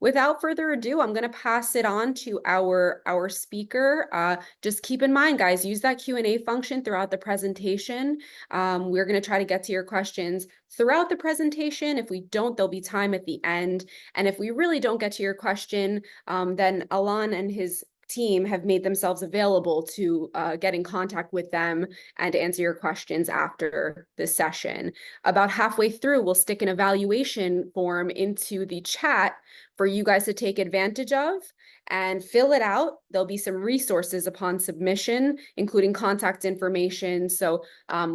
Without further ado, I'm going to pass it on to our speaker. Just keep in mind, guys, use that Q&A function throughout the presentation. We're going to try to get to your questions throughout the presentation. If we don't, there'll be time at the end. And if we really don't get to your question, then Alan and his team have made themselves available to get in contact with them and answer your questions after this session. About halfway through, we'll stick an evaluation form into the chat for you guys to take advantage of and fill it out. There'll be some resources upon submission, including contact information. So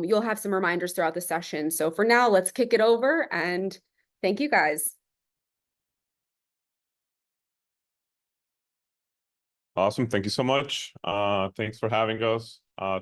you'll have some reminders throughout the session. So for now, let's kick it over and thank you guys. Awesome. Thank you so much. Thanks for having us.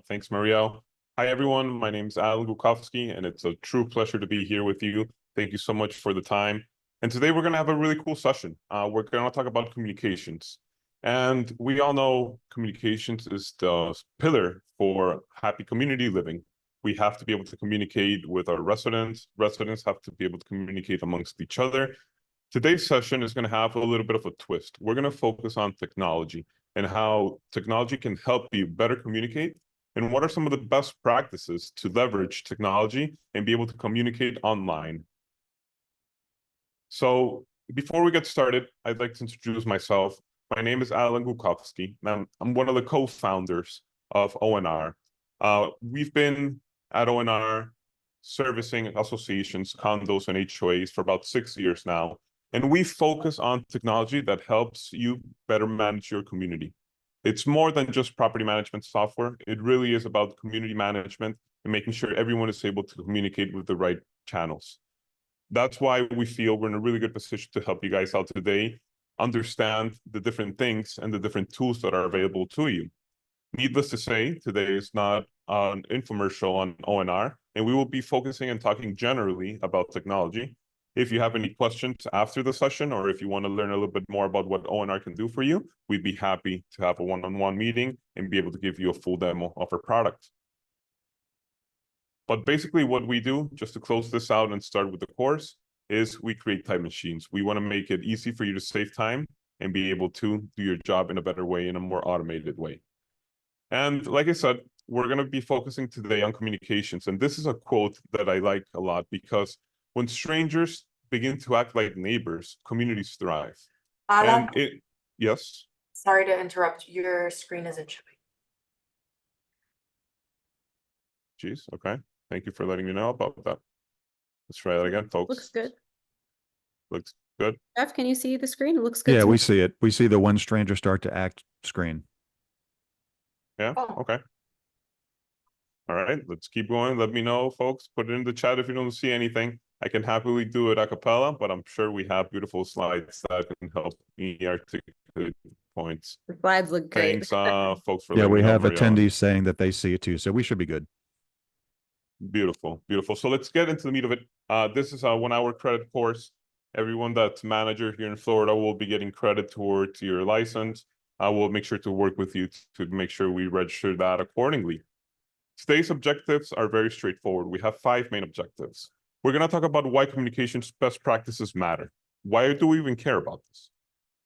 Thanks, Marielle. Hi, everyone. My name is Alan Gucovschi, and it's a true pleasure to be here with you. Thank you so much for the time. And today we're going to have a really cool session. We're going to talk about communications. And we all know communications is the pillar for happy community living. We have to be able to communicate with our residents. Residents have to be able to communicate amongst each other. Today's session is going to have a little bit of a twist. We're going to focus on technology and how technology can help you better communicate, and what are some of the best practices to leverage technology and be able to communicate online. So before we get started, I'd like to introduce myself. My name is Alan Gucovschi, and I'm one of the co-founders of ONR. We've been at ONR servicing associations, condos, and HOAs for about 6 years now. And we focus on technology that helps you better manage your community. It's more than just property management software. It really is about community management and making sure everyone is able to communicate with the right channels. That's why we feel we're in a really good position to help you guys out today, understand the different things and the different tools that are available to you. Needless to say, today is not an infomercial on ONR, and we will be focusing and talking generally about technology. If you have any questions after the session, or if you want to learn a little bit more about what ONR can do for you, we'd be happy to have a one-on-one meeting and be able to give you a full demo of our product. But basically what we do, just to close this out and start with the course, is we create time machines. We want to make it easy for you to save time and be able to do your job in a better way, in a more automated way. And like I said, we're going to be focusing today on communications. And this is a quote that I like a lot, because when strangers begin to act like neighbors, communities thrive. Alan, yes? Sorry to interrupt. Your screen isn't showing. Geez, okay. Thank you for letting me know about that. Let's try that again, folks. Looks good. Looks good. Jeff, can you see the screen? It looks good. Yeah, we see it. We see the when strangers start to act screen. Yeah, okay. All right, let's keep going. Let me know, folks. Put it in the chat if you don't see anything. I can happily do it a cappella, but I'm sure we have beautiful slides that can help me articulate points. The slides look great. Thanks, folks, for Yeah, letting we me know, have Marielle. attendees saying that they see it too, so we should be good. Beautiful, beautiful. So let's get into the meat of it. This is a 1-hour credit course. Everyone that's manager here in Florida will be getting credit towards your license. I will make sure to work with you to make sure we register that accordingly. Today's objectives are very straightforward. We have 5 main objectives. We're going to talk about why communications best practices matter. Why do we even care about this?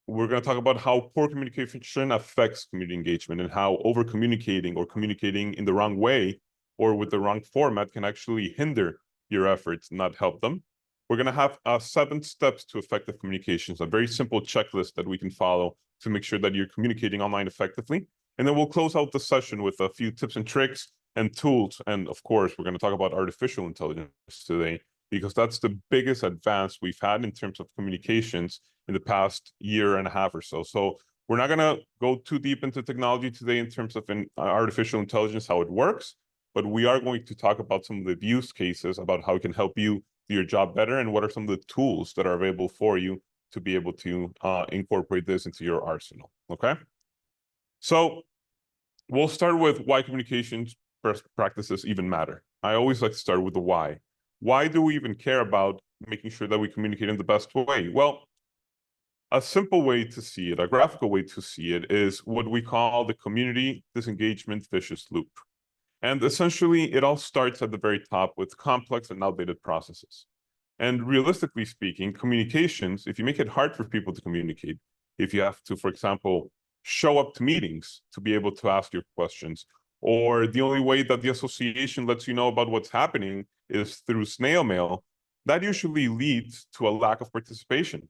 We're going to talk about how poor communication affects community engagement, and how over-communicating or communicating in the wrong way or with the wrong format can actually hinder your efforts, not help them. We're going to have 7 steps to effective communications, a very simple checklist that we can follow to make sure that you're communicating online effectively. And then we'll close out the session with a few tips and tricks and tools. And of course, we're going to talk about artificial intelligence today, because that's the biggest advance we've had in terms of communications in the past year and a half or so. So we're not going to go too deep into technology today in terms of artificial intelligence, how it works, but we are going to talk about some of the use cases about how it can help you do your job better, and what are some of the tools that are available for you to be able to incorporate this into your arsenal, okay? So we'll start with why communications best practices even matter. I always like to start with the why. Why do we even care about making sure that we communicate in the best way? Well, a simple way to see it, a graphical way to see it, is what we call the community disengagement vicious loop. And essentially, it all starts at the very top with complex and outdated processes. And realistically speaking, communications, if you make it hard for people to communicate, if you have to, for example, show up to meetings to be able to ask your questions, or the only way that the association lets you know about what's happening is through snail mail, that usually leads to a lack of participation.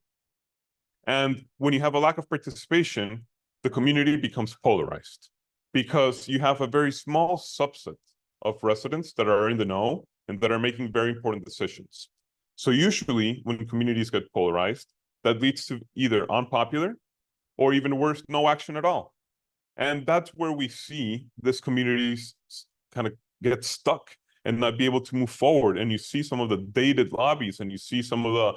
And when you have a lack of participation, the community becomes polarized because you have a very small subset of residents that are in the know and that are making very important decisions. So usually when communities get polarized, that leads to either unpopular or even worse, no action at all. And that's where we see this communities kind of get stuck and not be able to move forward. And you see some of the dated lobbies and you see some of the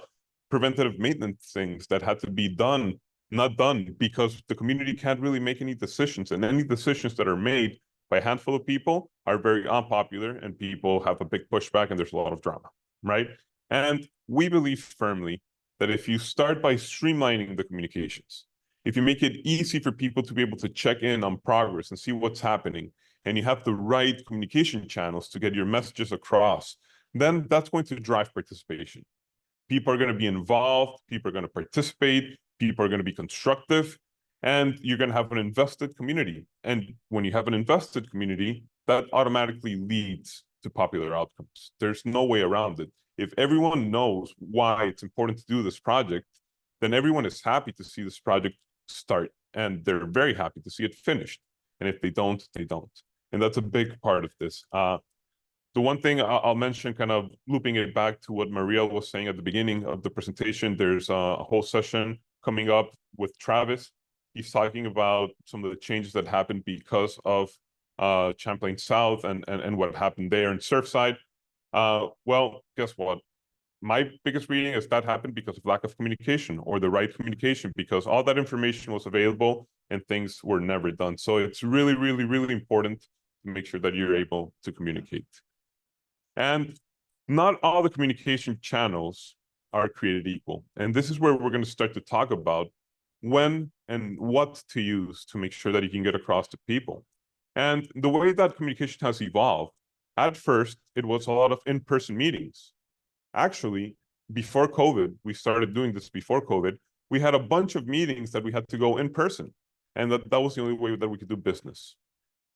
preventative maintenance things that had to be done, not done, because the community can't really make any decisions. And any decisions that are made by a handful of people are very unpopular and people have a big pushback and there's a lot of drama, right? And we believe firmly that if you start by streamlining the communications, if you make it easy for people to be able to check in on progress and see what's happening, and you have the right communication channels to get your messages across, then that's going to drive participation. People are going to be involved, people are going to participate, people are going to be constructive, and you're going to have an invested community. And when you have an invested community, that automatically leads to popular outcomes. There's no way around it. If everyone knows why it's important to do this project, then everyone is happy to see this project start, and they're very happy to see it finished. And if they don't, they don't. And that's a big part of this. The one thing I'll mention, kind of looping it back to what Maria was saying at the beginning of the presentation, there's a whole session coming up with Travis. He's talking about some of the changes that happened because of Champlain South and what happened there in Surfside. Well, guess what? My biggest reading is that happened because of lack of communication or the right communication, because all that information was available and things were never done. So it's really, really, really important to make sure that you're able to communicate. And not all the communication channels are created equal. And this is where we're going to start to talk about when and what to use to make sure that you can get across to people. And the way that communication has evolved, at first, it was a lot of in-person meetings. Actually, before COVID, we started doing this before COVID, we had a bunch of meetings that we had to go in person. And that was the only way that we could do business.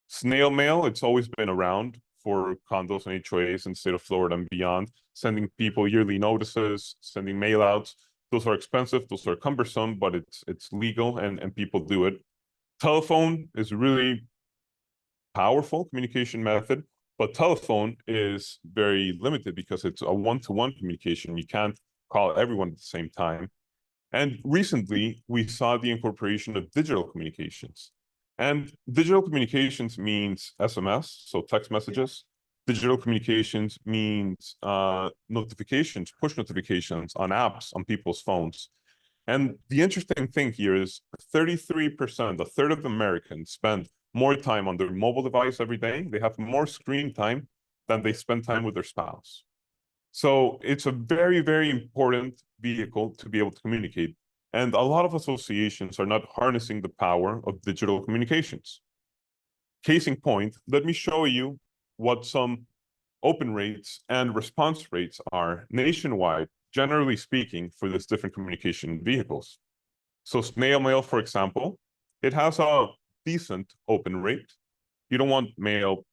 Snail mail, it's always been around for condos and HOAs in the state of Florida and beyond, sending people yearly notices, sending mail outs. Those are expensive, those are cumbersome, but it's legal and people do it. Telephone is a really powerful communication method, but telephone is very limited because it's a one-to-one communication. You can't call everyone at the same time. And recently, we saw the incorporation of digital communications. And digital communications means SMS, so text messages. Digital communications means notifications, push notifications on apps on people's phones. And the interesting thing here is 33%, a third of Americans spend more time on their mobile device every day. They have more screen time than they spend time with their spouse. So it's a very, very important vehicle to be able to communicate. And a lot of associations are not harnessing the power of digital communications. Case in point, let me show you what some open rates and response rates are nationwide, generally speaking, for these different communication vehicles. So snail mail, for example, it has a decent open rate. You don't want mail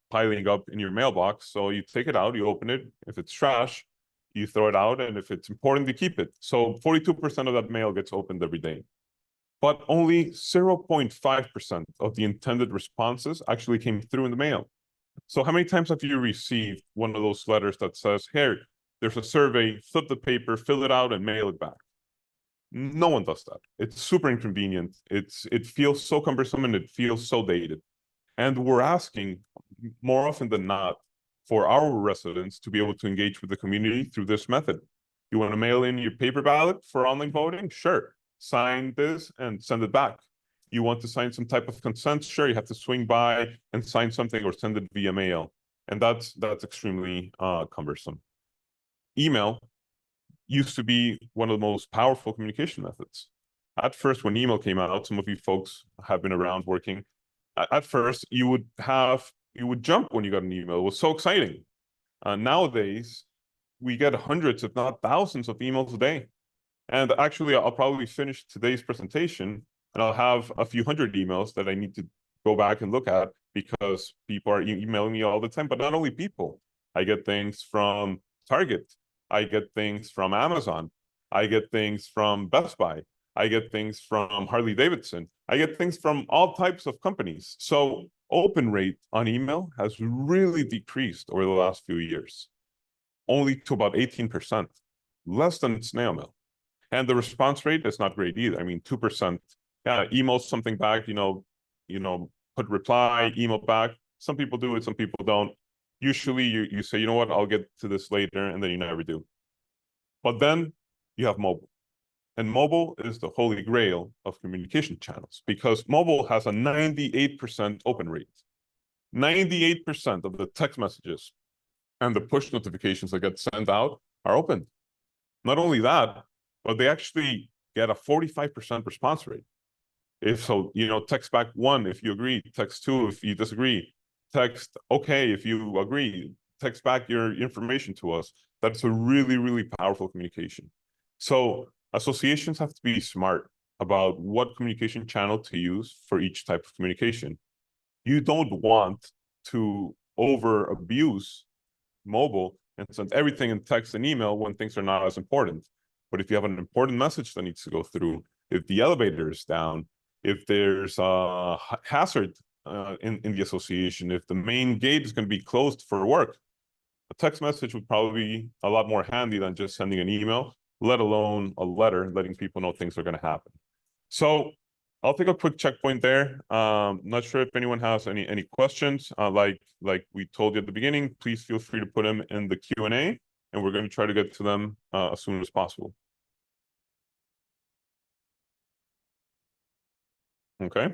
piling up in your mailbox, so you take it out, you open it. If it's trash, you throw it out, and if it's important, you keep it. So 42% of that mail gets opened every day. But only 0.5% of the intended responses actually came through in the mail. So how many times have you received one of those letters that says, here, there's a survey, flip the paper, fill it out, and mail it back? No one does that. It's super inconvenient. It feels so cumbersome and it feels so dated. And we're asking more often than not for our residents to be able to engage with the community through this method. You want to mail in your paper ballot for online voting? Sure. Sign this and send it back. You want to sign some type of consent? Sure, you have to swing by and sign something or send it via mail. And that's extremely cumbersome. Email used to be one of the most powerful communication methods. At first, when email came out, some of you folks have been around working. At first, you would jump when you got an email. It was so exciting. Nowadays, we get hundreds, if not thousands of emails a day. And actually, I'll probably finish today's presentation and I'll have a few hundred emails that I need to go back and look at because people are emailing me all the time. But not only people, I get things from Target, I get things from Amazon, I get things from Best Buy, I get things from Harley Davidson, I get things from all types of companies. So open rate on email has really decreased over the last few years, only to about 18%, less than snail mail. And the response rate is not great either. I mean, 2%. Yeah, email something back, put reply, email back. Some people do it, some people don't. Usually you say, you know what, I'll get to this later, and then you never do. But then you have mobile. And mobile is the holy grail of communication channels because mobile has a 98% open rate. 98% of the text messages and the push notifications that get sent out are open. Not only that, but they actually get a 45% response rate. If so, text back 1 if you agree, text 2 if you disagree, text okay if you agree, text back your information to us. That's a really, really powerful communication. So associations have to be smart about what communication channel to use for each type of communication. You don't want to over abuse mobile and send everything in text and email when things are not as important. But if you have an important message that needs to go through, if the elevator is down, if there's a hazard in the association, if the main gate is going to be closed for work, a text message would probably be a lot more handy than just sending an email, let alone a letter letting people know things are going to happen. So I'll take a quick checkpoint there. Not sure if anyone has any questions. Like we told you at the beginning, please feel free to put them in the Q&A, and we're going to try to get to them as soon as possible. Okay.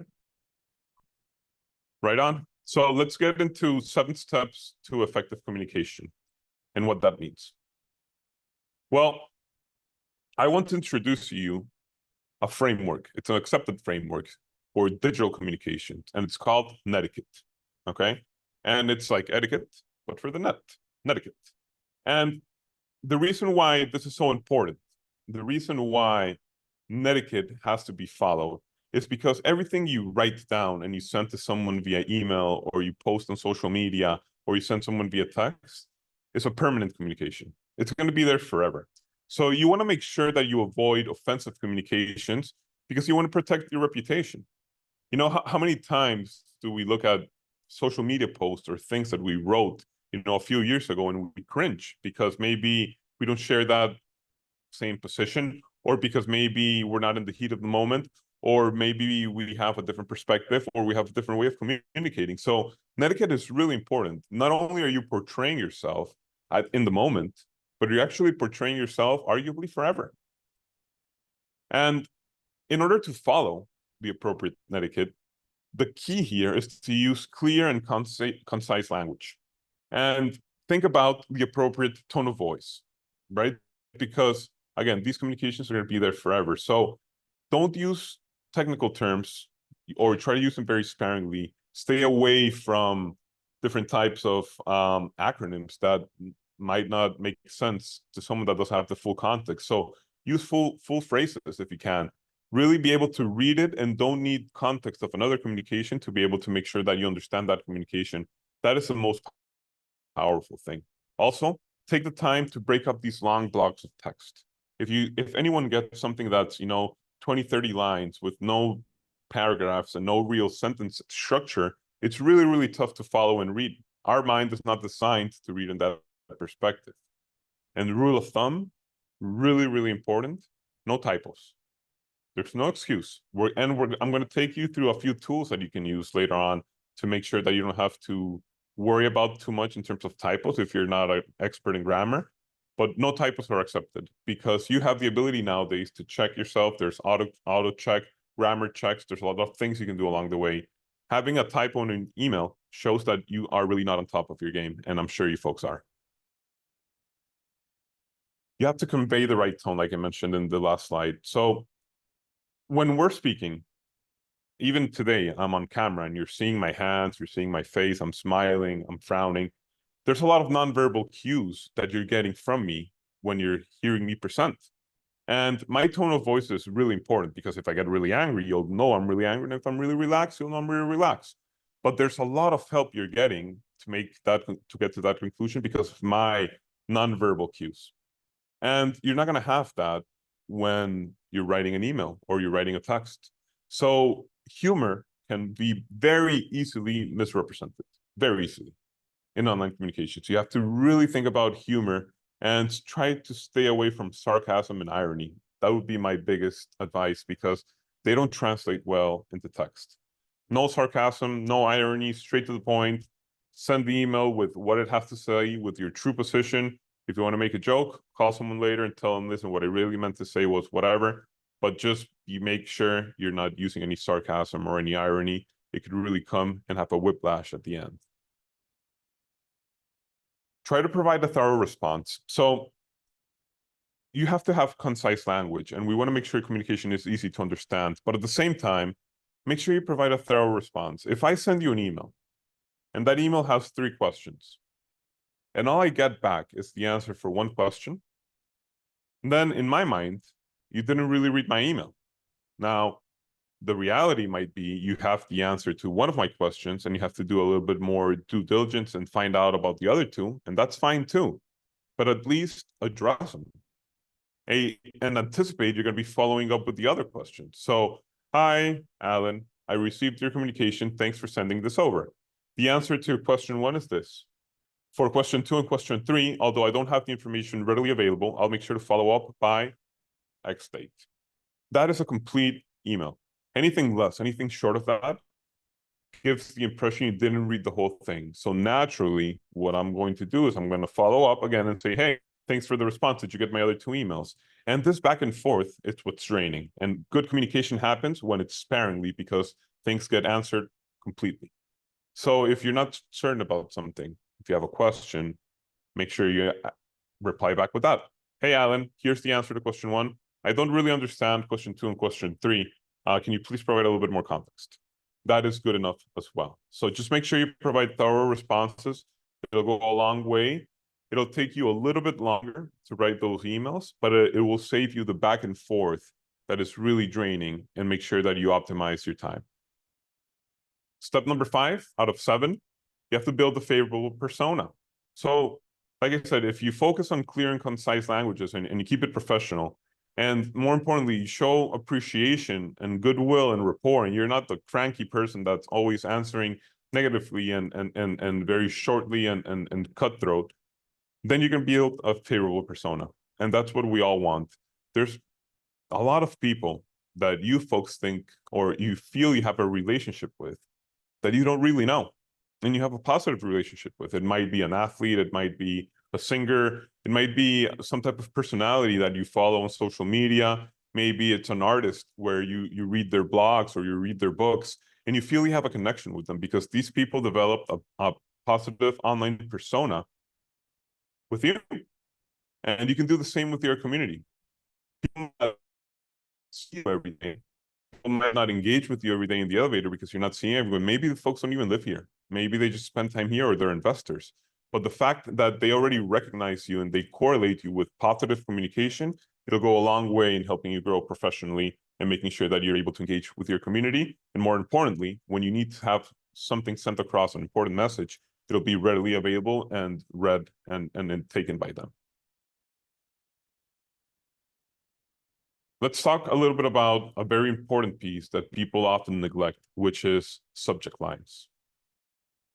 Right on. So let's get into 7 steps to effective communication and what that means. Well, I want to introduce to you a framework. It's an accepted framework for digital communication, and it's called Netiquette. Okay. And it's like etiquette, but for the net, Netiquette. And the reason why this is so important, the reason why Netiquette has to be followed is because everything you write down and you send to someone via email or you post on social media or you send someone via text is a permanent communication. It's going to be there forever. So you want to make sure that you avoid offensive communications because you want to protect your reputation. How many times do we look at social media posts or things that we wrote, a few years ago and we cringe because maybe we don't share that same position, or because maybe we're not in the heat of the moment, or maybe we have a different perspective, or we have a different way of communicating. So Netiquette is really important. Not only are you portraying yourself in the moment, but you're actually portraying yourself arguably forever. And in order to follow the appropriate Netiquette, the key here is to use clear and concise language. And think about the appropriate tone of voice, right? Because again, these communications are going to be there forever. So don't use technical terms or try to use them very sparingly. Stay away from different types of acronyms that might not make sense to someone that doesn't have the full context. So use full phrases if you can. Really be able to read it and don't need context of another communication to be able to make sure that you understand that communication. That is the most powerful thing. Also, take the time to break up these long blocks of text. If anyone gets something that's 20, 30 lines with no paragraphs and no real sentence structure, it's really, really tough to follow and read. Our mind is not designed to read in that perspective. And the rule of thumb, really, really important, no typos. There's no excuse. I'm going to take you through a few tools that you can use later on to make sure that you don't have to worry about too much in terms of typos if you're not an expert in grammar. But no typos are accepted because you have the ability nowadays to check yourself. There's auto check, grammar checks. There's a lot of things you can do along the way. Having a typo in an email shows that you are really not on top of your game, and I'm sure you folks are. You have to convey the right tone, like I mentioned in the last slide. So when we're speaking, even today, I'm on camera and you're seeing my hands, you're seeing my face, I'm smiling, I'm frowning. there's a lot of nonverbal cues that you're getting from me when you're hearing me present. And my tone of voice is really important because if I get really angry, you'll know I'm really angry. And if I'm really relaxed, you'll know I'm really relaxed. But there's a lot of help you're getting to get to that conclusion because of my nonverbal cues. And you're not going to have that when you're writing an email or you're writing a text. So humor can be very easily misrepresented, very easily in online communication. So you have to really think about humor and try to stay away from sarcasm and irony. That would be my biggest advice because they don't translate well into text. No sarcasm, no irony, straight to the point. Send the email with what it has to say, with your true position. If you want to make a joke, call someone later and tell them, listen, what I really meant to say was whatever. But just you make sure you're not using any sarcasm or any irony. It could really come and have a whiplash at the end. Try to provide a thorough response. So you have to have concise language, and we want to make sure communication is easy to understand. But at the same time, make sure you provide a thorough response. If I send you an email, and that email has 3 questions, and all I get back is the answer for 1 question, then in my mind, you didn't really read my email. Now, the reality might be you have the answer to one of my questions and you have to do a little bit more due diligence and find out about the other 2, and that's fine too. But at least address them. And anticipate you're going to be following up with the other questions. So, hi, Alan, I received your communication. Thanks for sending this over. The answer to question 1 is this. For question 2 and question 3, although I don't have the information readily available, I'll make sure to follow up by X date. That is a complete email. Anything less, anything short of that gives the impression you didn't read the whole thing. So naturally, what I'm going to do is I'm going to follow up again and say, hey, thanks for the response. Did you get my other 2 emails? And this back and forth, it's what's draining. And good communication happens when it's sparingly because things get answered completely. So if you're not certain about something, if you have a question, make sure you reply back with that. Hey, Alan, here's the answer to question 1. I don't really understand question 2 and question 3. Can you please provide a little bit more context? That is good enough as well. So just make sure you provide thorough responses. It'll go a long way. It'll take you a little bit longer to write those emails, but it will save you the back and forth that is really draining and make sure that you optimize your time. Step number 5 out of 7, you have to build a favorable persona. So like I said, if you focus on clear and concise languages and you keep it professional, and more importantly, you show appreciation and goodwill and rapport, and you're not the cranky person that's always answering negatively and very shortly and cutthroat, then you can build a favorable persona. And that's what we all want. There's a lot of people that you folks think or you feel you have a relationship with that you don't really know. And you have a positive relationship with. It might be an athlete, it might be a singer, it might be some type of personality that you follow on social media. Maybe it's an artist where you read their blogs or you read their books and you feel you have a connection with them because these people developed a positive online persona with you. And you can do the same with your community. People might see you every day. People might not engage with you every day in the elevator because you're not seeing everyone. Maybe the folks don't even live here. Maybe they just spend time here or they're investors. But the fact that they already recognize you and they correlate you with positive communication, it'll go a long way in helping you grow professionally and making sure that you're able to engage with your community. And more importantly, when you need to have something sent across, an important message, it'll be readily available and read and taken by them. Let's talk a little bit about a very important piece that people often neglect, which is subject lines.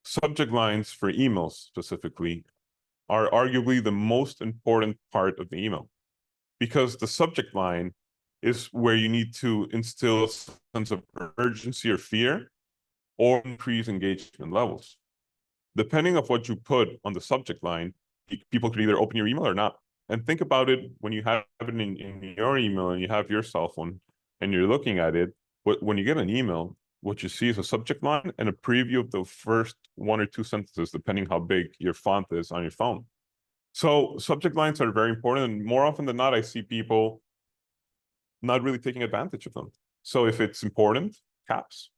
Subject lines for emails specifically are arguably the most important part of the email because the subject line is where you need to instill a sense of urgency or fear or increase engagement levels. Depending on what you put on the subject line, people could either open your email or not. And think about it when you have it in your email and you have your cell phone and you're looking at it, when you get an email, what you see is a subject line and a preview of the first 1 or 2 sentences, depending how big your font is on your phone. So subject lines are very important. And more often than not, I see people not really taking advantage of them. So if it's important, caps.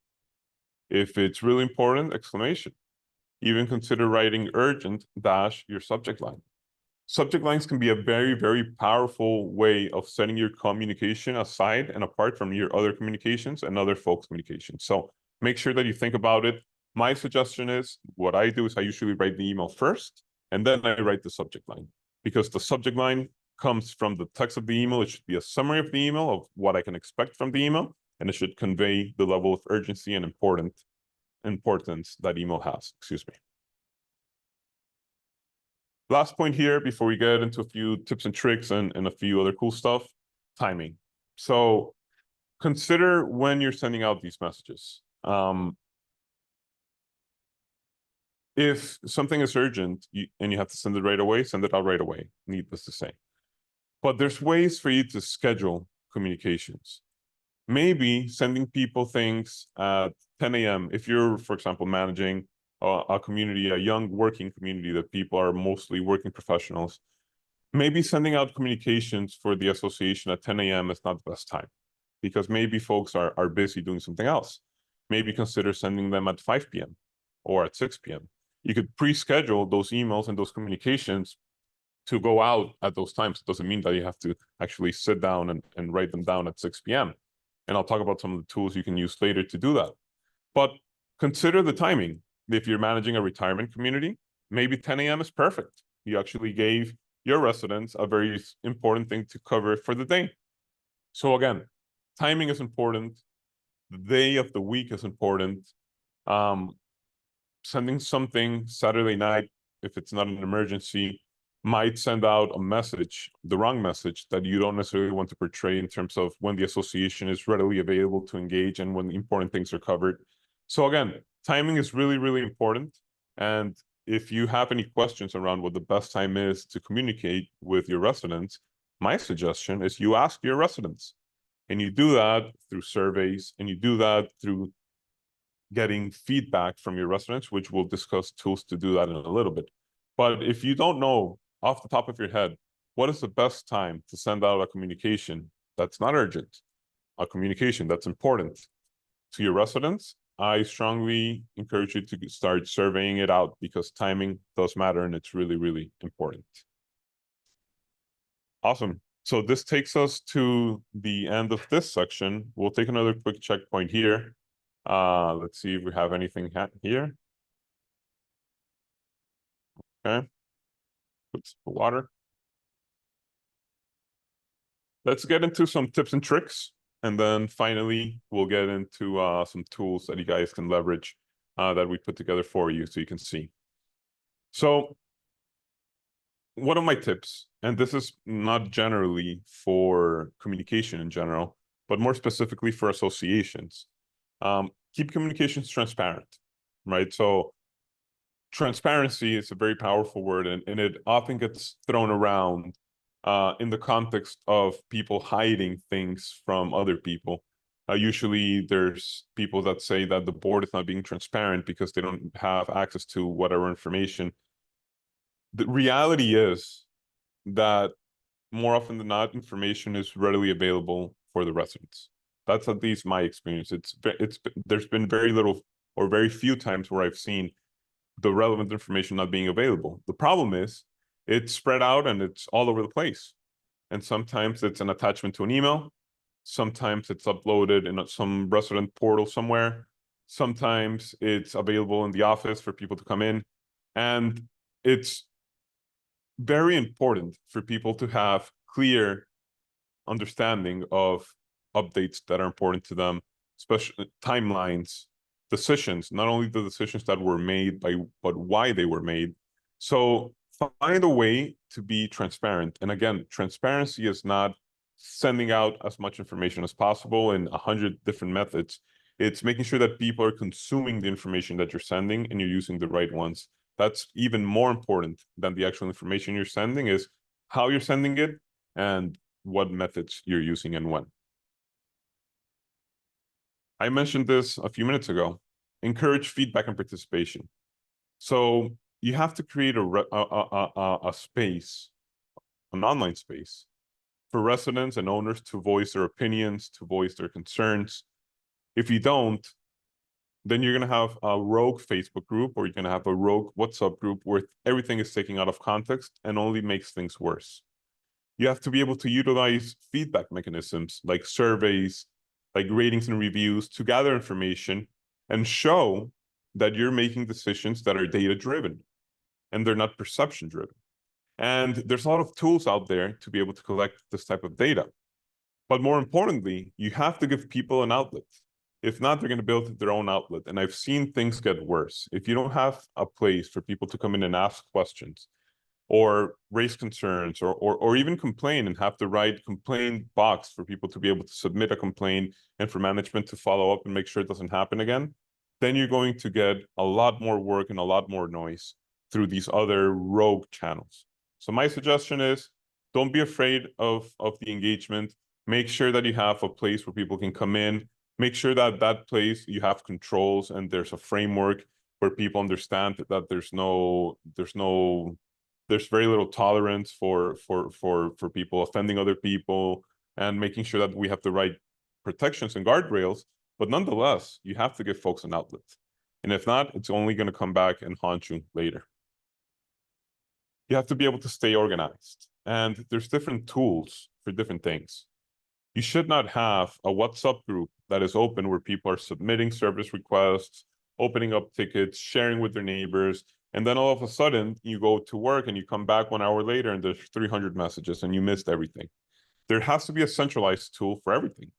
If it's really important, exclamation. even consider writing urgent dash your subject line. Subject lines can be a very, very powerful way of setting your communication aside and apart from your other communications and other folks' communications. So make sure that you think about it. My suggestion is, what I do is I usually write the email first, and then I write the subject line, because the subject line comes from the text of the email. It should be a summary of the email of what I can expect from the email, and it should convey the level of urgency and importance that email has. Excuse me. Last point here, before we get into a few tips and tricks and a few other cool stuff, timing. So consider when you're sending out these messages. If something is urgent and you have to send it right away, send it out right away, needless to say. But there's ways for you to schedule communications. Maybe sending people things at 10 a.m. If you're, for example, managing a community, a young working community that people are mostly working professionals, maybe sending out communications for the association at 10 a.m. is not the best time, because maybe folks are busy doing something else. Maybe consider sending them at 5 p.m. or at 6 p.m. You could pre-schedule those emails and those communications to go out at those times. It doesn't mean that you have to actually sit down and write them down at 6 p.m. And I'll talk about some of the tools you can use later to do that. But consider the timing. If you're managing a retirement community, maybe 10 a.m. is perfect. You actually gave your residents a very important thing to cover for the day. So again, timing is important. The day of the week is important. Sending something Saturday night, if it's not an emergency, might send out a message, the wrong message that you don't necessarily want to portray in terms of when the association is readily available to engage and when important things are covered. So again, timing is really, really important. And if you have any questions around what the best time is to communicate with your residents, my suggestion is you ask your residents. And you do that through surveys, and you do that through getting feedback from your residents, which we'll discuss tools to do that in a little bit. But if you don't know off the top of your head, what is the best time to send out a communication that's not urgent, a communication that's important to your residents, I strongly encourage you to start surveying it out, because timing does matter and it's really, really important. Awesome. So this takes us to the end of this section. We'll take another quick checkpoint here. Let's see if we have anything here. Okay. Oops, water. Let's get into some tips and tricks. And then finally, we'll get into some tools that you guys can leverage that we put together for you so you can see. So one of my tips, and this is not generally for communication in general, but more specifically for associations, keep communications transparent, right? So transparency is a very powerful word, and it often gets thrown around in the context of people hiding things from other people. Usually there's people that say that the board is not being transparent because they don't have access to whatever information. The reality is that more often than not, information is readily available for the residents. That's at least my experience. There's been very little or very few times where I've seen the relevant information not being available. The problem is it's spread out and it's all over the place. And sometimes it's an attachment to an email. Sometimes it's uploaded in some resident portal somewhere. Sometimes it's available in the office for people to come in. And it's very important for people to have clear understanding of updates that are important to them, especially timelines, decisions, not only the decisions that were made but why they were made. So find a way to be transparent. And again, transparency is not sending out as much information as possible in 100 different methods. It's making sure that people are consuming the information that you're sending and you're using the right ones. That's even more important than the actual information you're sending, is how you're sending it and what methods you're using and when. I mentioned this a few minutes ago. Encourage feedback and participation. So you have to create a space, an online space, for residents and owners to voice their opinions, to voice their concerns. If you don't, then you're going to have a rogue Facebook group, or you're going to have a rogue WhatsApp group where everything is taken out of context and only makes things worse. You have to be able to utilize feedback mechanisms like surveys, like ratings and reviews to gather information and show that you're making decisions that are data-driven and they're not perception-driven. And there's a lot of tools out there to be able to collect this type of data. But more importantly, you have to give people an outlet. If not, they're going to build their own outlet. And I've seen things get worse. If you don't have a place for people to come in and ask questions or raise concerns or even complain and have the right complaint box for people to be able to submit a complaint and for management to follow up and make sure it doesn't happen again, then you're going to get a lot more work and a lot more noise through these other rogue channels. So my suggestion is, don't be afraid of the engagement. Make sure that you have a place where people can come in. Make sure that that place you have controls and there's a framework where people understand that there's very little tolerance for people offending other people, and making sure that we have the right protections and guardrails. But nonetheless, you have to give folks an outlet. And if not, it's only going to come back and haunt you later. You have to be able to stay organized. And there's different tools for different things. You should not have a WhatsApp group that is open where people are submitting service requests, opening up tickets, sharing with their neighbors, and then all of a sudden you go to work and you come back 1 hour later and there's 300 messages and you missed everything. There has to be a centralized tool for everything.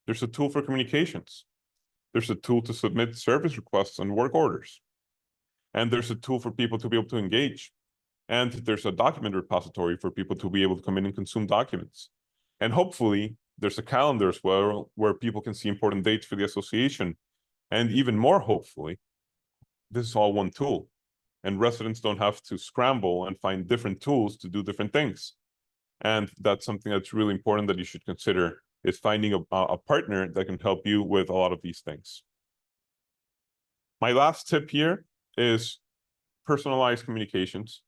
There's a tool for communications. There's a tool to submit service requests and work orders. And there's a tool for people to be able to engage. And there's a document repository for people to be able to come in and consume documents. And hopefully there's a calendar as well where people can see important dates for the association. And even more hopefully, this is all one tool. And residents don't have to scramble and find different tools to do different things. And that's something that's really important that you should consider, is finding a partner that can help you with a lot of these things. My last tip here is personalized communications.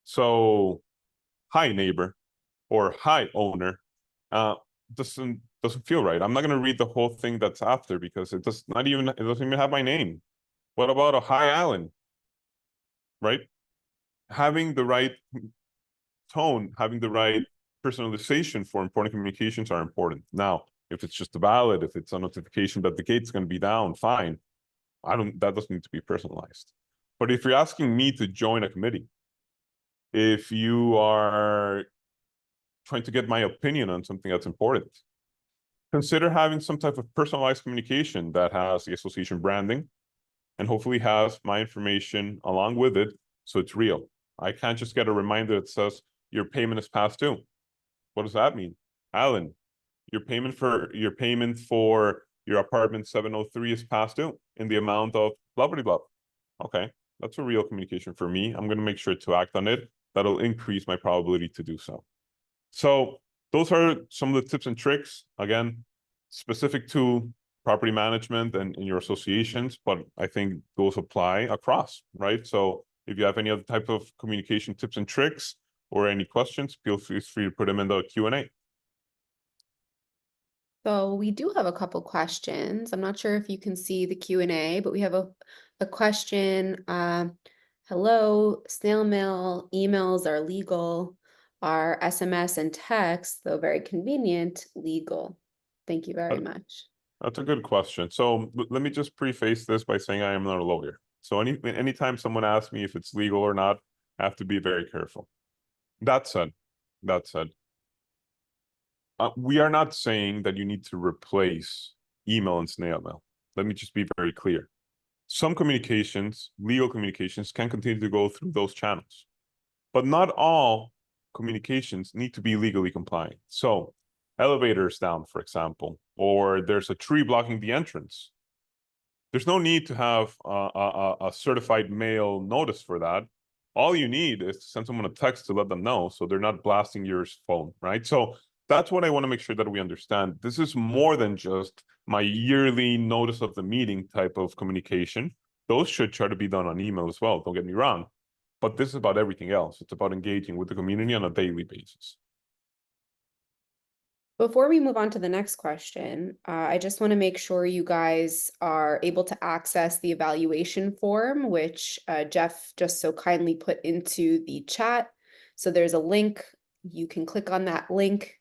So, hi neighbor, or hi owner, doesn't feel right. I'm not going to read the whole thing that's after because it doesn't even have my name. What about a hi Alan? Right? Having the right tone, having the right personalization for important communications are important. Now, if it's just a ballot, if it's a notification that the gate's going to be down, fine. That doesn't need to be personalized. But if you're asking me to join a committee, if you are trying to get my opinion on something that's important, consider having some type of personalized communication that has the association branding and hopefully has my information along with it, so it's real. I can't just get a reminder that says your payment is past due. What does that mean? Alan, your payment for your apartment 703 is past due in the amount of blah, blah, blah. Okay, that's a real communication for me. I'm going to make sure to act on it. That'll increase my probability to do so. So those are some of the tips and tricks, again, specific to property management and in your associations, but I think those apply across, right? So if you have any other type of communication tips and tricks or any questions, feel free to put them in the Q&A. So we do have a couple questions. I'm not sure if you can see the Q&A, but we have a question. Hello, snail mail, emails are legal. Are SMS and text, though very convenient, legal? Thank you very much. That's a good question. So let me just preface this by saying I am not a lawyer. So anytime someone asks me if it's legal or not, I have to be very careful. That said, we are not saying that you need to replace email and snail mail. Let me just be very clear. Some communications, legal communications, can continue to go through those channels, but not all communications need to be legally compliant. So elevators down, for example, or there's a tree blocking the entrance. There's no need to have a certified mail notice for that. All you need is to send someone a text to let them know so they're not blasting your phone, right? So that's what I want to make sure that we understand. This is more than just my yearly notice of the meeting type of communication. Those should try to be done on email as well, don't get me wrong. But this is about everything else. It's about engaging with the community on a daily basis. Before we move on to the next question, I just want to make sure you guys are able to access the evaluation form, which Jeff just so kindly put into the chat. So there's a link. You can click on that link.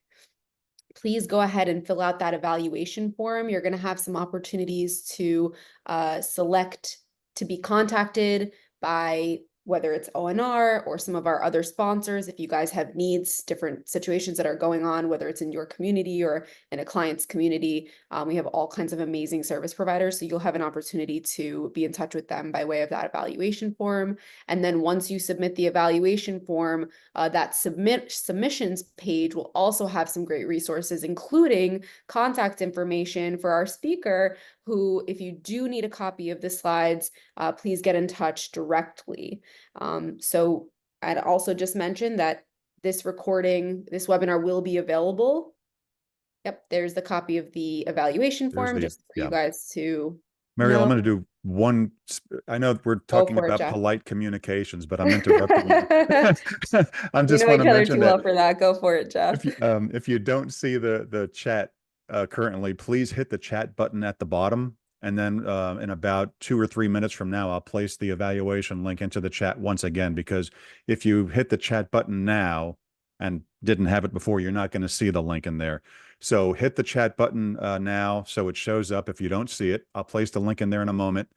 Please go ahead and fill out that evaluation form. You're going to have some opportunities to select to be contacted by whether it's ONR or some of our other sponsors. If you guys have needs, different situations that are going on, whether it's in your community or in a client's community, we have all kinds of amazing service providers. So you'll have an opportunity to be in touch with them by way of that evaluation form. And then once you submit the evaluation form, that submissions page will also have some great resources, including contact information for our speaker, who, if you do need a copy of the slides, please get in touch directly. So I'd also just mention that this webinar will be available. Yep, there's the copy of the evaluation form, just for you guys to Mariel, I'm know. going to do one. I know we're Go talking for it, about Jeff. polite communications, but I'm interrupting you. I We just know want each to other mention too that well for that. Go for it, Jeff. if you don't see the chat currently, please hit the chat button at the bottom. And then in about 2 or 3 minutes from now, I'll place the evaluation link into the chat once again, because if you hit the chat button now and didn't have it before, you're not going to see the link in there. So hit the chat button now so it shows up. If you don't see it, I'll place the link in there in a moment.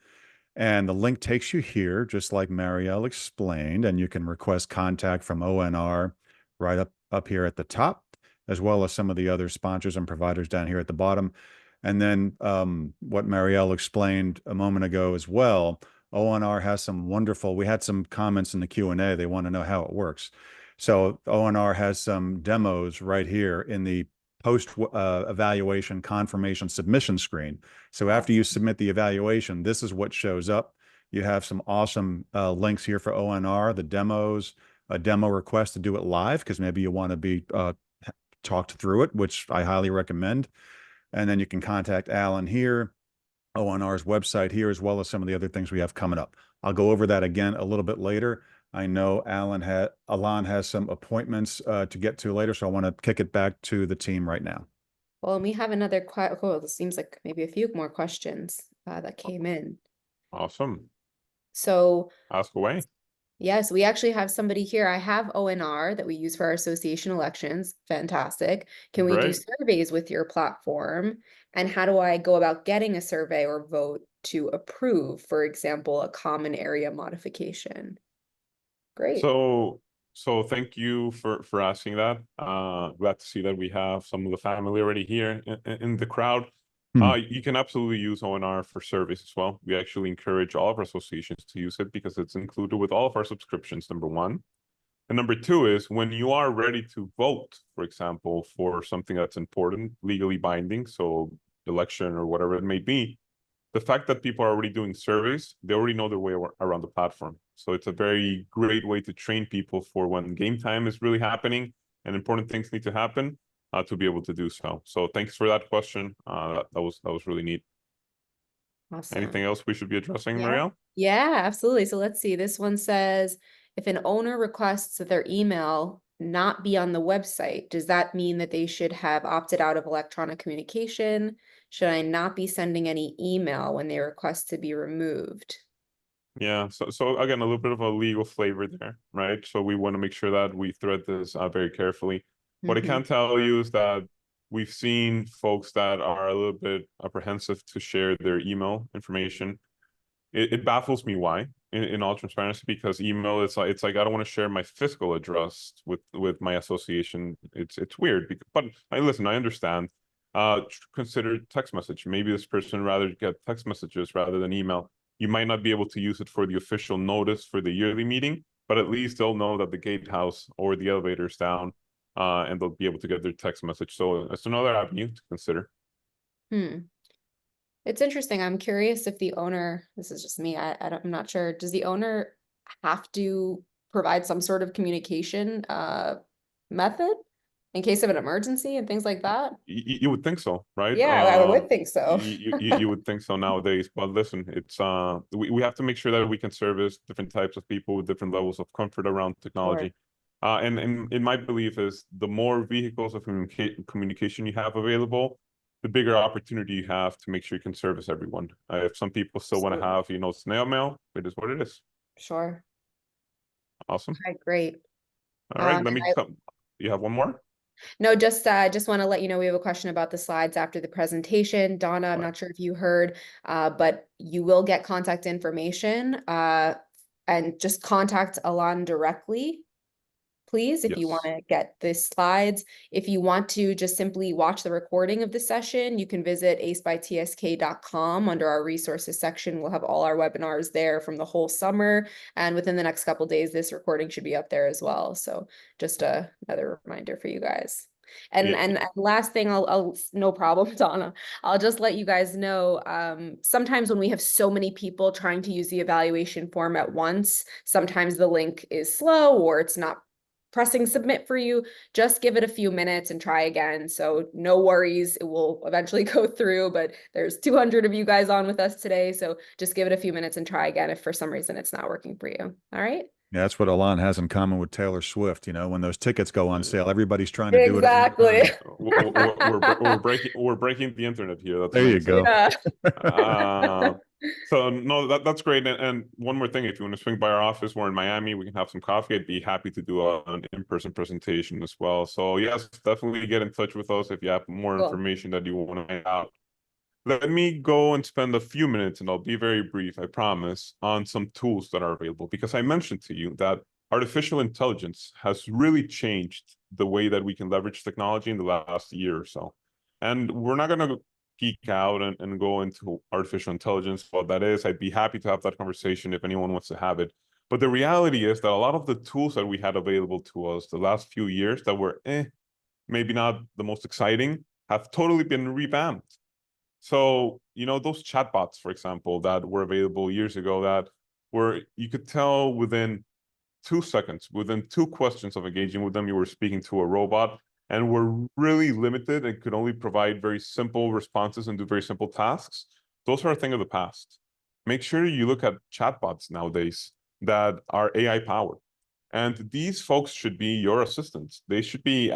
And the link takes you here, just like Marielle explained, and you can request contact from ONR right up here at the top, as well as some of the other sponsors and providers down here at the bottom. And then what Marielle explained a moment ago as well, ONR has some wonderful, we had some comments in the Q&A, they want to know how it works. So ONR has some demos right here in the post evaluation confirmation submission screen. So after you submit the evaluation, this is what shows up. You have some awesome links here for ONR, the demos, a demo request to do it live, because maybe you want to be talked through it, which I highly recommend. And then you can contact Alan here, ONR's website here, as well as some of the other things we have coming up. I'll go over that again a little bit later. I know Alan has some appointments to get to later, so I want to kick it back to the team right now. Well, and we have another it seems like maybe a few more questions that came in. Awesome. So Ask away. yes, we actually have somebody here. I have ONR that we use for our association elections. Fantastic. Can we do Great. surveys with your platform? And how do I go about getting a survey or vote to approve, for example, a common area modification? Great. So thank you for asking that. Glad to see that we have some of the family already here in the crowd. You can absolutely use ONR for surveys as well. We actually encourage all of our associations to use it because it's included with all of our subscriptions, number one. And number two is when you are ready to vote, for example, for something that's important, legally binding, so election or whatever it may be, the fact that people are already doing surveys, they already know their way around the platform. So it's a very great way to train people for when game time is really happening and important things need to happen to be able to do so. So thanks for that question. That was really neat. Awesome. Anything else we should be addressing, Yeah. Marielle? Yeah, absolutely. So let's see. This one says, if an owner requests that their email not be on the website, does that mean that they should have opted out of electronic communication? Should I not be sending any email when they request to be removed? Yeah, so again, a little bit of a legal flavor there, right? So we want to make sure that we thread this very carefully. What I can tell you is that we've seen folks that are a little bit apprehensive to share their email information. It baffles me why, in all transparency, because email it's like I don't want to share my physical address with my association. It's weird, but listen, I understand. Consider text message. Maybe this person rather get text messages rather than email. You might not be able to use it for the official notice for the yearly meeting, but at least they'll know that the gatehouse or the elevator is down, and they'll be able to get their text message. So it's another avenue to consider. It's interesting. I'm curious if the owner, this is just me, I'm not sure. Does the owner have to provide some sort of communication method in case of an emergency and things like that? You would think so, right? Yeah, I would think so. You would think so nowadays, but listen, it's we have to make sure that we can service different types of people with different levels of comfort around technology. And in my belief is the more vehicles of communication you have available, the bigger opportunity you have to make sure you can service everyone. If some people still want to have, snail mail, it is what it is. Sure. Awesome. Okay, great. All right, let and me come. You have one more? No, just want to let you know we have a question about the slides after the presentation. Donna, I'm Right. not sure if you heard, but you will get contact information, and just contact Alan directly, please, if you want Yes. to get the slides. If you want to just simply watch the recording of the session, you can visit acebytsk.com under our resources section. We'll have all our webinars there from the whole summer. And within the next couple of days, this recording should be up there as well. So just another reminder for you guys. And Yeah. and last thing, I'll no problem, Donna. I'll just let you guys know, sometimes when we have so many people trying to use the evaluation form at once, sometimes the link is slow or it's not pressing submit for you. Just give it a few minutes and try again. So no worries, it will eventually go through, but there's 200 of you guys on with us today. So just give it a few minutes and try again if for some reason it's not working for you. All right. Yeah, that's what Alan has in common with Taylor Swift. When those tickets go on sale, everybody's trying to do it at one Exactly. time. We're breaking the internet here. That's There you amazing. go. Yeah. So no, that's great. And one more thing, if you want to swing by our office, we're in Miami, we can have some coffee. I'd be happy to do an in-person presentation as well. So yes, definitely get in touch with us if you have more Cool. information that you want to find out. Let me go and spend a few minutes, and I'll be very brief, I promise, on some tools that are available, because I mentioned to you that artificial intelligence has really changed the way that we can leverage technology in the last year or so. And we're not going to geek out and go into artificial intelligence, what that is. I'd be happy to have that conversation if anyone wants to have it. But the reality is that a lot of the tools that we had available to us the last few years that were maybe not the most exciting, have totally been revamped. So, those chatbots, for example, that were available years ago, that were, you could tell within 2 seconds, within 2 questions of engaging with them, you were speaking to a robot, and were really limited and could only provide very simple responses and do very simple tasks. Those are a thing of the past. Make sure you look at chatbots nowadays that are AI powered. And these folks should be your assistants. They should be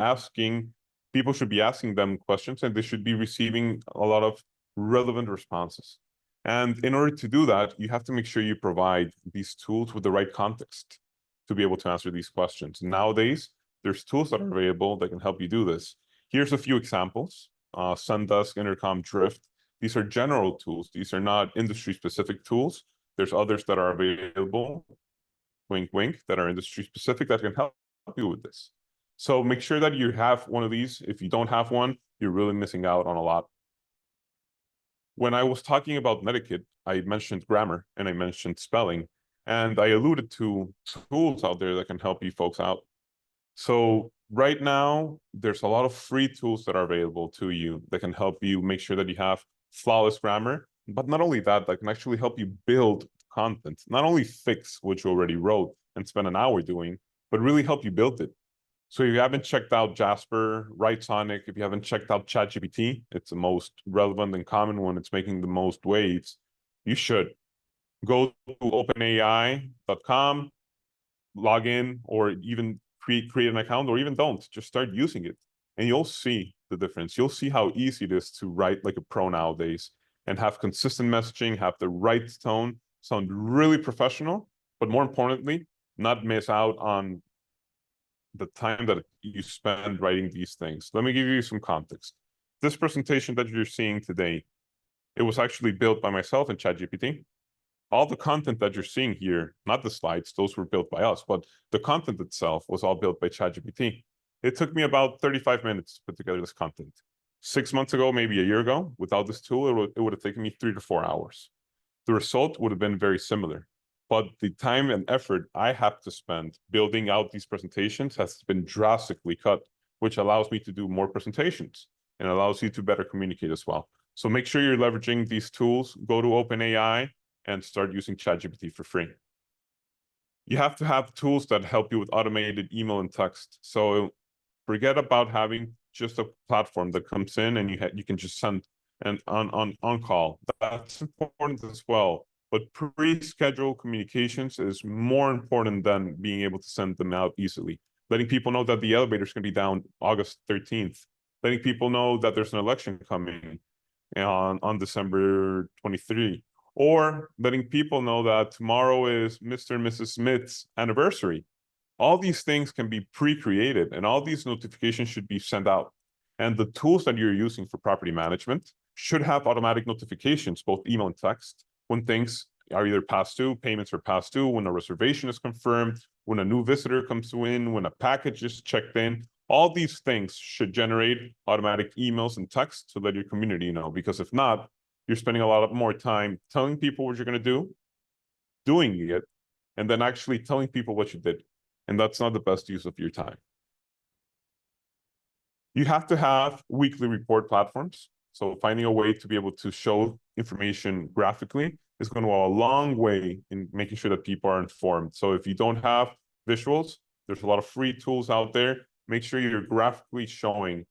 people should be asking them questions, and they should be receiving a lot of relevant responses. And in order to do that, you have to make sure you provide these tools with the right context to be able to answer these questions. Nowadays, there's tools that are available that can help you do this. Here's a few examples. Sundesk, Intercom, Drift. These are general tools. These are not industry-specific tools. There's others that are available, wink, wink, that are industry-specific that can help you with this. So make sure that you have one of these. If you don't have one, you're really missing out on a lot. When I was talking about Netiquette, I mentioned grammar and I mentioned spelling, and I alluded to tools out there that can help you folks out. So right now, there's a lot of free tools that are available to you that can help you make sure that you have flawless grammar, but not only that, that can actually help you build content, not only fix what you already wrote and spend an hour doing, but really help you build it. So if you haven't checked out Jasper, Writesonic, if you haven't checked out ChatGPT, it's the most relevant and common one. It's making the most waves. You should go to openai.com, log in, or even create an account, or even don't. Just start using it, and you'll see the difference. You'll see how easy it is to write like a pro nowadays and have consistent messaging, have the right tone, sound really professional, but more importantly, not miss out on the time that you spend writing these things. Let me give you some context. This presentation that you're seeing today, it was actually built by myself in ChatGPT. All the content that you're seeing here, not the slides, those were built by us, but the content itself was all built by ChatGPT. It took me about 35 minutes to put together this content. 6 months ago, maybe a year ago, without this tool, it would have taken me 3 to 4 hours. The result would have been very similar. But the time and effort I have to spend building out these presentations has been drastically cut, which allows me to do more presentations and allows you to better communicate as well. So make sure you're leveraging these tools. Go to OpenAI and start using ChatGPT for free. You have to have tools that help you with automated email and text. So forget about having just a platform that comes in and you can just send and on call. That's important as well. But pre-scheduled communications is more important than being able to send them out easily. letting people know that the elevator is going to be down August 13th, letting people know that there's an election coming on December 23, or letting people know that tomorrow is Mr. and Mrs. Smith's anniversary. All these things can be pre-created, and all these notifications should be sent out. And the tools that you're using for property management should have automatic notifications, both email and text, when things are either past due, payments are past due, when a reservation is confirmed, when a new visitor comes in, when a package is checked in. All these things should generate automatic emails and text to let your community know, because if not, you're spending a lot more time telling people what you're going to do, doing it, and then actually telling people what you did. And that's not the best use of your time. You have to have weekly report platforms. So finding a way to be able to show information graphically is going to go a long way in making sure that people are informed. So if you don't have visuals, there's a lot of free tools out there. Make sure you're graphically showing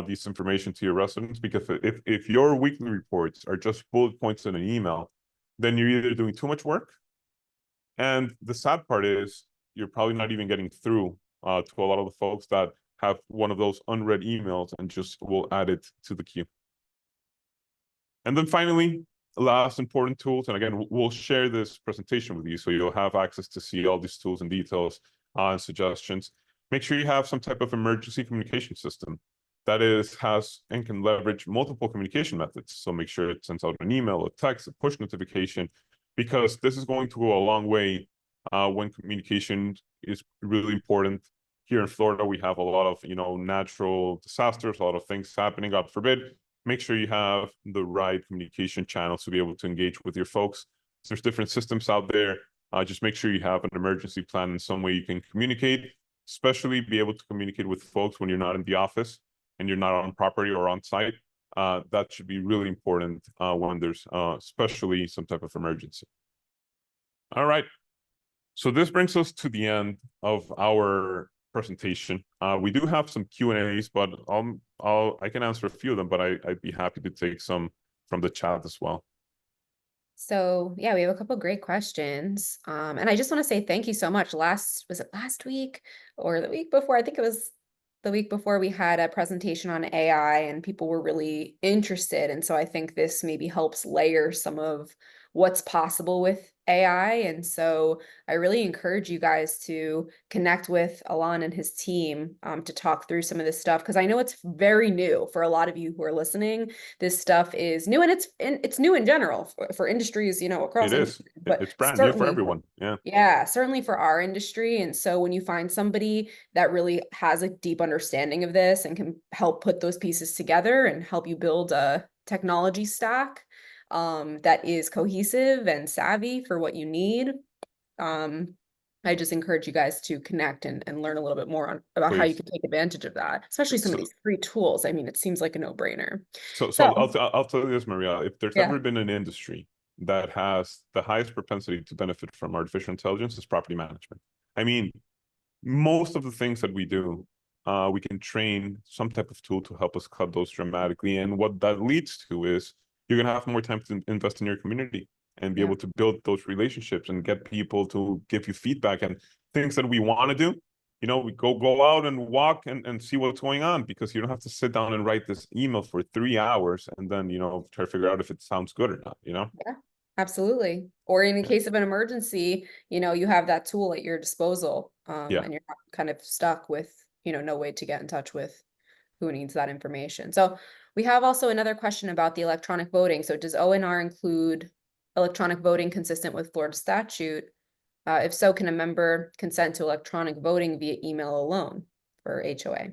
this information to your residents, because if your weekly reports are just bullet points in an email, then you're either doing too much work, and the sad part is you're probably not even getting through to a lot of the folks that have one of those unread emails and just will add it to the queue. And then finally, last important tools, and again, we'll share this presentation with you so you'll have access to see all these tools and details and suggestions. Make sure you have some type of emergency communication system that has and can leverage multiple communication methods. So make sure it sends out an email, a text, a push notification, because this is going to go a long way when communication is really important. Here in Florida, we have a lot of natural disasters, a lot of things happening, God forbid. Make sure you have the right communication channels to be able to engage with your folks. There's different systems out there. Just make sure you have an emergency plan in some way you can communicate, especially be able to communicate with folks when you're not in the office and you're not on property or on site. That should be really important when there's especially some type of emergency. All right. So this brings us to the end of our presentation. We do have some Q&As, but I can answer a few of them, but I'd be happy to take some from the chat as well. So yeah, we have a couple great questions. And I just want to say thank you so much. Was it last week or the week before? I think it was the week before, we had a presentation on AI and people were really interested. And so I think this maybe helps layer some of what's possible with AI. And so I really encourage you guys to connect with Alan and his team to talk through some of this stuff, because I know it's very new for a lot of you who are listening. This stuff is new, and it's new in general for industries, across it is. but It's brand new for everyone. Yeah, certainly for our industry. And so when you find somebody that really has a deep understanding of this and can help put those pieces together and help you build a technology stack that is cohesive and savvy for what you need, I just encourage you guys to connect and learn a little bit more about how you can take advantage of that, especially some of these free tools. I mean, it seems like a no-brainer. So I'll tell you this, Maria, if there's ever been an industry that has the highest propensity to benefit from artificial intelligence, is property management. I mean, most of the things that we do, we can train some type of tool to help us cut those dramatically. And what that leads to is you're going to have more time to invest in your community and be able to build those relationships and get people to give you feedback and things that we want to do. We go out and walk and see what's going on, because you don't have to sit down and write this email for 3 hours and then, try to figure out if it sounds good or not, Yeah, absolutely. Or in the case of an emergency, you have that tool at your disposal, and you're not kind of stuck with, no way to get in touch with who needs that information. So we have also another question about the electronic voting. So does ONR include electronic voting consistent with Florida statute? If so, can a member consent to electronic voting via email alone for HOA?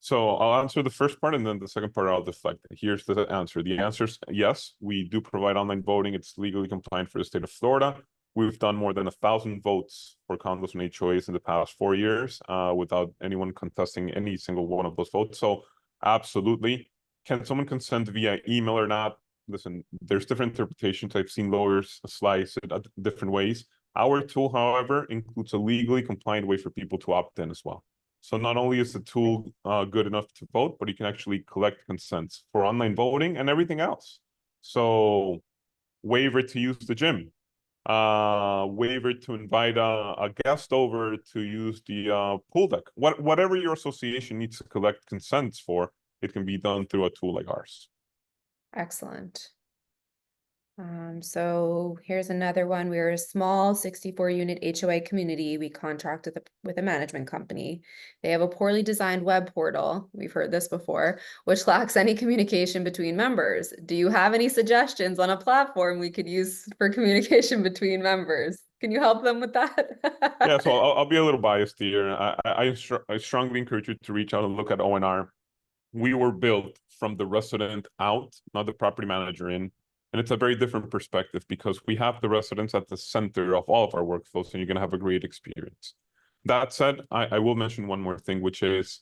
So I'll answer the first part, and then the second part I'll deflect. Here's the answer. The answer is yes, we do provide online voting. It's legally compliant for the state of Florida. We've done more than 1,000 votes for condos and HOAs in the past 4 years without anyone contesting any single one of those votes. So absolutely. Can someone consent via email or not? Listen, there's different interpretations. I've seen lawyers slice it different ways. Our tool, however, includes a legally compliant way for people to opt in as well. So not only is the tool good enough to vote, but you can actually collect consents for online voting and everything else. So waiver to use the gym, waiver to invite a guest over to use the pool deck. Whatever your association needs to collect consents for, it can be done through a tool like ours. Excellent. So here's another one. We're a small 64-unit HOA community. We contract with a management company. They have a poorly designed web portal. We've heard this before, which lacks any communication between members. Do you have any suggestions on a platform we could use for communication between members? Can you help them with that? Yeah, so I'll be a little biased here. I strongly encourage you to reach out and look at ONR. We were built from the resident out, not the property manager in. And it's a very different perspective because we have the residents at the center of all of our workflows, and you're going to have a great experience. That said, I will mention one more thing, which is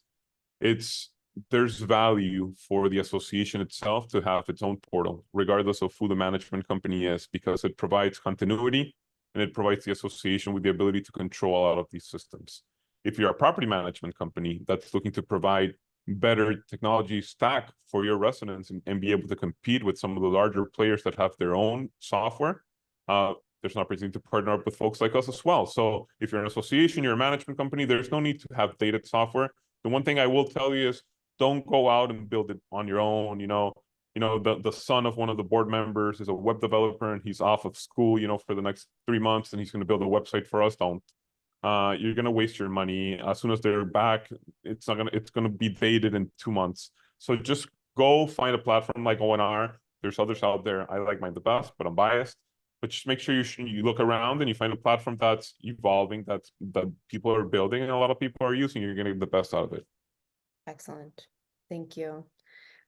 there's value for the association itself to have its own portal, regardless of who the management company is, because it provides continuity and it provides the association with the ability to control a lot of these systems. If you're a property management company that's looking to provide better technology stack for your residents and be able to compete with some of the larger players that have their own software, there's an opportunity to partner up with folks like us as well. So if you're an association, you're a management company, there's no need to have dated software. The one thing I will tell you is don't go out and build it on your own. The son of one of the board members is a web developer and he's off of school, for the next 3 months, and he's going to build a website for us. Don't. You're gonna waste your money. As soon as they're back, it's gonna be dated in 2 months. So just go find a platform like ONR. There's others out there. I like mine the best, but I'm biased. But just make sure you look around and you find a platform that's evolving, that people are building and a lot of people are using. You're gonna get the best out of it. Excellent. Thank you.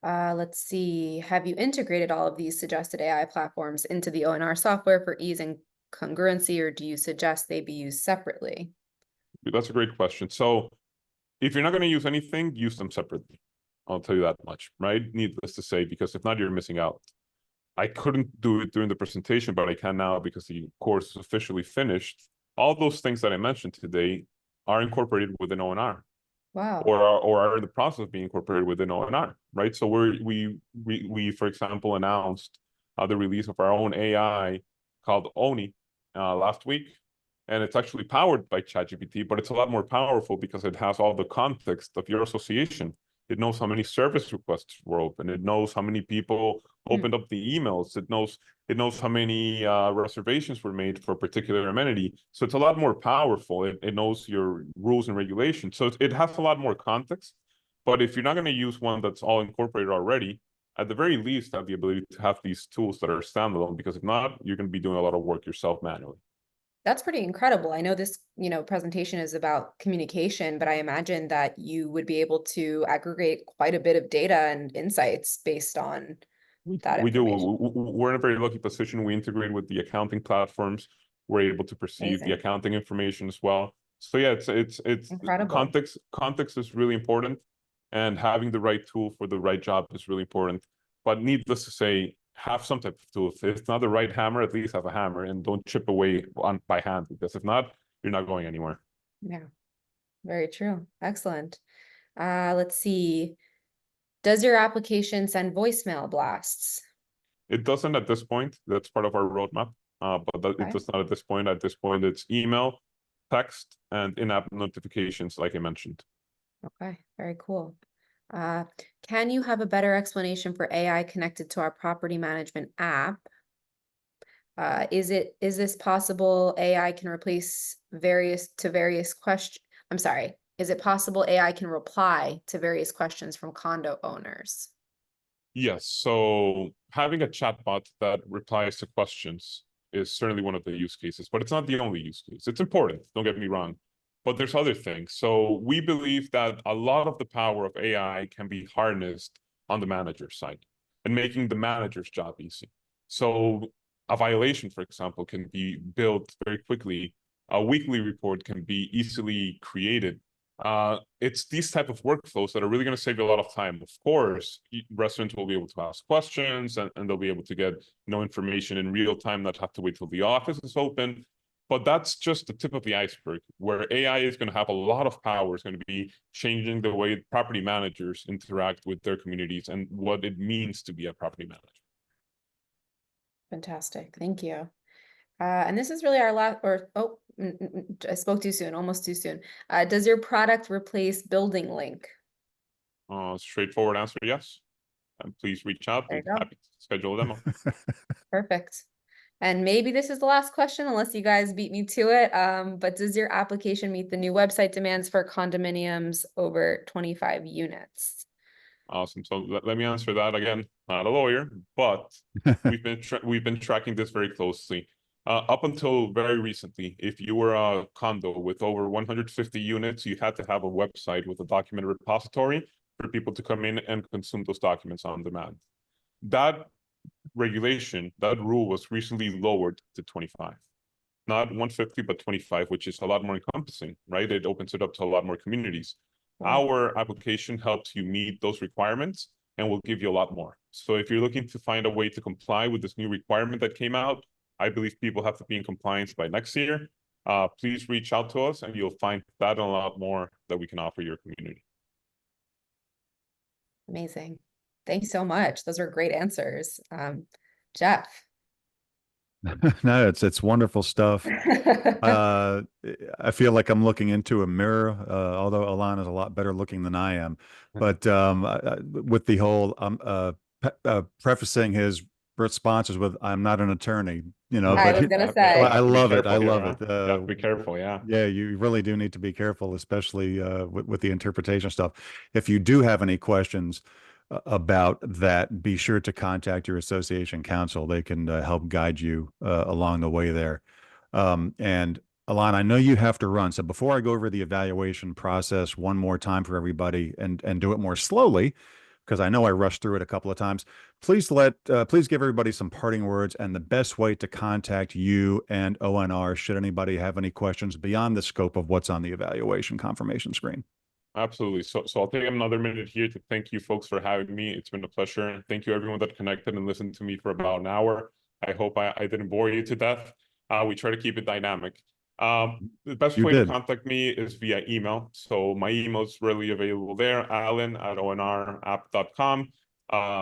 Let's see. Have you integrated all of these suggested AI platforms into the ONR software for ease and congruency, or do you suggest they be used separately? That's a great question. So if you're not going to use anything, use them separately. I'll tell you that much, right? Needless to say, because if not, you're missing out. I couldn't do it during the presentation, but I can now because the course is officially finished. All those things that I mentioned today are incorporated within ONR. Wow. Or are in the process of being incorporated within ONR, right? So we for example, announced the release of our own AI called ONI last week, and it's actually powered by ChatGPT, but it's a lot more powerful because it has all the context of your association. It knows how many service requests were open. It knows how many people opened up the emails. It knows how many reservations were made for a particular amenity. So it's a lot more powerful. It knows your rules and regulations. So it has a lot more context. But if you're not going to use one that's all incorporated already, at the very least, have the ability to have these tools that are standalone, because if not, you're going to be doing a lot of work yourself manually. That's pretty incredible. I know this, presentation is about communication, but I imagine that you would be able to aggregate quite a bit of data and insights based on that We do. information. We're in a very lucky position. We integrate with the accounting platforms. We're able to perceive the Amazing. accounting information as well. So yeah, it's Incredible. context is really important, and having the right tool for the right job is really important. But needless to say, have some type of tool. If it's not the right hammer, at least have a hammer and don't chip away by hand, because if not, you're not going anywhere. Yeah, very true. Excellent. Let's see. Does your application send voicemail blasts? It doesn't at this point. That's part of our roadmap. It does not at this point. At this point, it's email, text, and in-app notifications, like I mentioned. Okay, very cool. Can you have a better explanation for AI connected to our property management app? Is this possible AI can replace various questions? I'm sorry. Is it possible AI can reply to various questions from condo owners? Yes, so having a chatbot that replies to questions is certainly one of the use cases, but it's not the only use case. It's important, don't get me wrong, but there's other things. So we believe that a lot of the power of AI can be harnessed on the manager side and making the manager's job easy. So a violation, for example, can be built very quickly. A weekly report can be easily created. It's these type of workflows that are really going to save you a lot of time. Of course, residents will be able to ask questions and they'll be able to get information in real time, not have to wait till the office is open. But that's just the tip of the iceberg. Where AI is going to have a lot of power, is going to be changing the way property managers interact with their communities and what it means to be a property manager. Fantastic, thank you. And this is really our last, I spoke too soon, almost too soon. Does your product replace building link? Straightforward answer, yes. And please reach out. There you We're go. happy to schedule a demo. Perfect. And maybe this is the last question, unless you guys beat me to it. But does your application meet the new website demands for condominiums over 25 units? Awesome. So let me answer that again. Not a lawyer, but we've been tracking this very closely. Up until very recently, if you were a condo with over 150 units, you had to have a website with a document repository for people to come in and consume those documents on demand. That regulation, that rule was recently lowered to 25. Not 150, but 25, which is a lot more encompassing, right? It opens it up to a lot more communities. Our application helps you meet those requirements and will give you a lot more. So if you're looking to find a way to comply with this new requirement that came out, I believe people have to be in compliance by next year. Please reach out to us and you'll find that and a lot more that we can offer your community. Amazing. Thank you so much. Those are great answers. Jeff. No, it's wonderful stuff. I feel like I'm looking into a mirror, although Alan is a lot better looking than I am. But with the whole prefacing his responses with "I'm not an attorney," you know. I But was gonna say. I love it. I Careful love here, it. huh? You have to be careful, yeah. Yeah, you really do need to be careful, especially with the interpretation stuff. If you do have any questions about that, be sure to contact your association counsel. They can help guide you along the way there. And Alan, I know you have to run. So before I go over the evaluation process one more time for everybody and do it more slowly, because I know I rushed through it a couple of times, please please give everybody some parting words and the best way to contact you and ONR should anybody have any questions beyond the scope of what's on the evaluation confirmation screen. Absolutely. So I'll take another minute here to thank you folks for having me. It's been a pleasure. Thank you everyone that connected and listened to me for about an hour. I hope I didn't bore you to death. We try to keep it dynamic. The best way to contact me is via email. So my email is readily available there, alan@onrapp.com,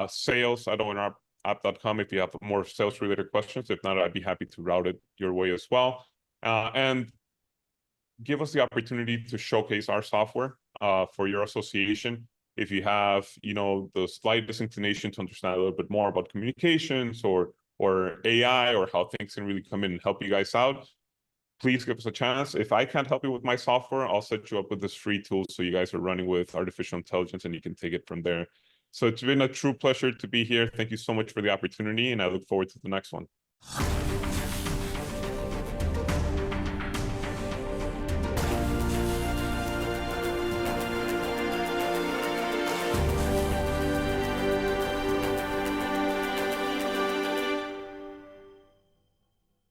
sales@onrapp.com if you have more sales related questions. If not, I'd be happy to route it your way as well. And give us the opportunity to showcase our software for your association. If you have, the slight disinclination to understand a little bit more about communications or AI or how things can really come in and help you guys out, please give us a chance. If I can't help you with my software, I'll set you up with this free tool so you guys are running with artificial intelligence and you can take it from there. So it's been a true pleasure to be here. Thank you so much for the opportunity, and I look forward to the next one.